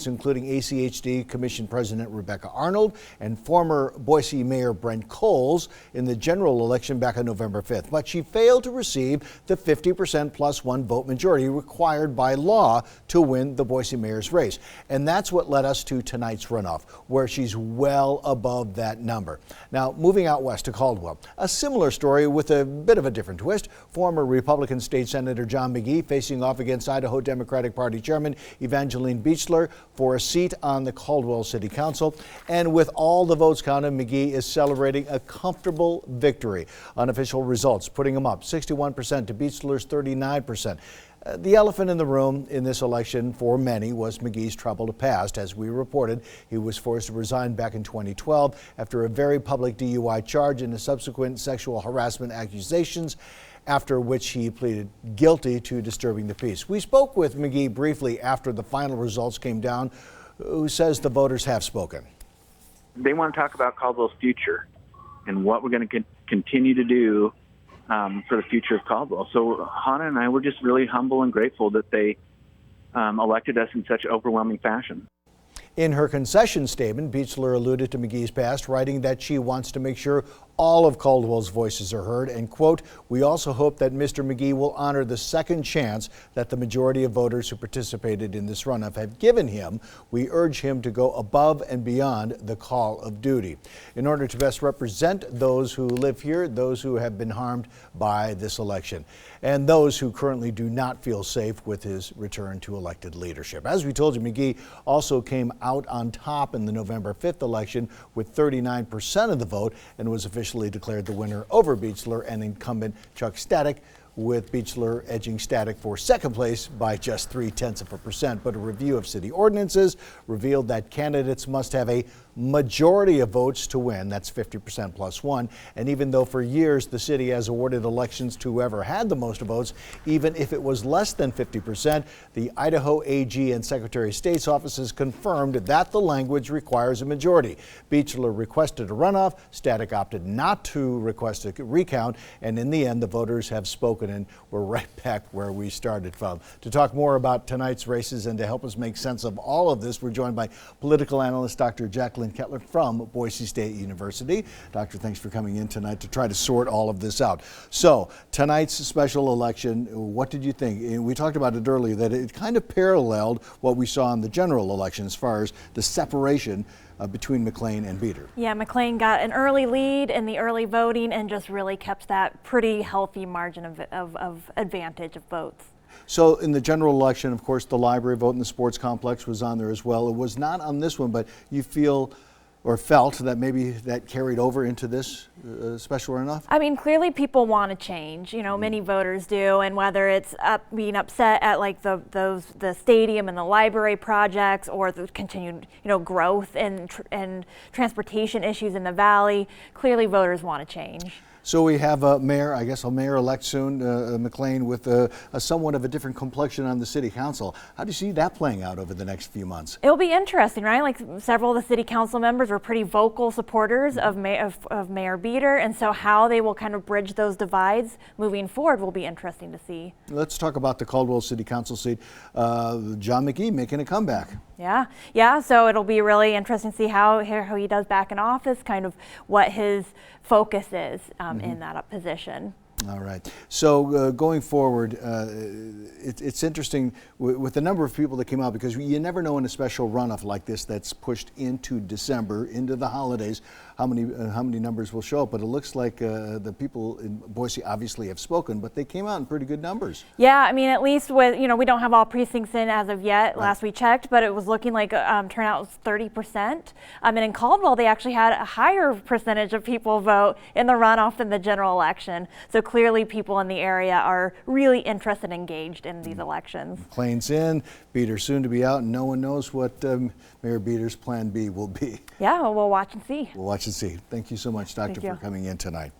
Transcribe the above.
candidates, including ACHD Commission President Rebecca Arnold and former Boise Mayor Brent Coles in the general election back on November 5th. But she failed to receive the 50% plus one vote majority required by law to win the Boise mayor's race. And that's what led us to tonight's runoff, where she's well above that number. Now, moving out west to Caldwell, a similar story with a bit of a different twist. Former Republican State Senator John McGee facing off against Idaho Democratic Party Chairman Evangeline Beachler for a seat on the Caldwell City Council. And with all the votes counted, McGee is celebrating a comfortable victory. Unofficial results putting him up 61% to Beachler's 39%. The elephant in the room in this election for many was McGee's troubled past. As we reported, he was forced to resign back in 2012 after a very public DUI charge and the subsequent sexual harassment accusations, after which he pleaded guilty to disturbing the peace. We spoke with McGee briefly after the final results came down, who says the voters have spoken. They want to talk about Caldwell's future and what we're going to continue to do for the future of Caldwell. So Hannah and I were just really humble and grateful that they elected us in such overwhelming fashion. In her concession statement, Beachler alluded to McGee's past, writing that she wants to make sure all of Caldwell's voices are heard, and quote, "We also hope that Mr. McGee will honor the second chance that the majority of voters who participated in this runoff have given him. We urge him to go above and beyond the call of duty in order to best represent those who live here, those who have been harmed by this election, and those who currently do not feel safe with his return to elected leadership." As we told you, McGee also came out on top in the November 5th election with 39% of the vote and was officially declared the winner over Beachler and incumbent Chuck Static, with Beachler edging Static for second place by just 0.3%. But a review of city ordinances revealed that candidates must have a majority of votes to win. That's 50% plus one. And even though for years the city has awarded elections to whoever had the most votes, even if it was less than 50%, the Idaho AG and Secretary of State's offices confirmed that the language requires a majority. Beachler requested a runoff. Static opted not to request a recount. And in the end, the voters have spoken, and we're right back where we started from. To talk more about tonight's races and to help us make sense of all of this, we're joined by political analyst Dr. Jacqueline Kettler from Boise State University. Doctor, thanks for coming in tonight to try to sort all of this out. So tonight's special election, what did you think? We talked about it earlier, that it kind of paralleled what we saw in the general election as far as the separation between McLean and Beater. Yeah, McLean got an early lead in the early voting and just really kept that pretty healthy margin of advantage of votes. So in the general election, of course, the library vote and the sports complex was on there as well. It was not on this one, but you feel or felt that maybe that carried over into this special runoff? I mean, clearly people want to change, you know, many voters do, and whether it's being upset at like the stadium and the library projects or the continued, you know, growth and transportation issues in the valley, clearly voters want to change. So we have a mayor, I guess a mayor-elect soon, McLean, with a somewhat of a different complexion on the city council. How do you see that playing out over the next few months? It'll be interesting, right? Like several of the city council members were pretty vocal supporters of Mayor Beater, and so how they will kind of bridge those divides moving forward will be interesting to see. Let's talk about the Caldwell City Council seat. John McGee making a comeback. Yeah. So it'll be really interesting to see how he does back in office, kind of what his focus is in that position. All right. So going forward, it's interesting with the number of people that came out, because you never know in a special runoff like this that's pushed into December, into the holidays, how many numbers will show up. But it looks like the people in Boise obviously have spoken, but they came out in pretty good numbers. Yeah, I mean, at least with, you know, we don't have all precincts in as of yet. Right. Last we checked, but it was looking like turnout was 30%. And in Caldwell, they actually had a higher percentage of people vote in the runoff than the general election. So clearly people in the area are really interested and engaged in these elections. McLean's in, Beater soon to be out, and no one knows what Mayor Beater's plan B will be. Yeah, well, we'll watch and see. We'll watch and see. Thank you so much, Doctor, for coming in tonight.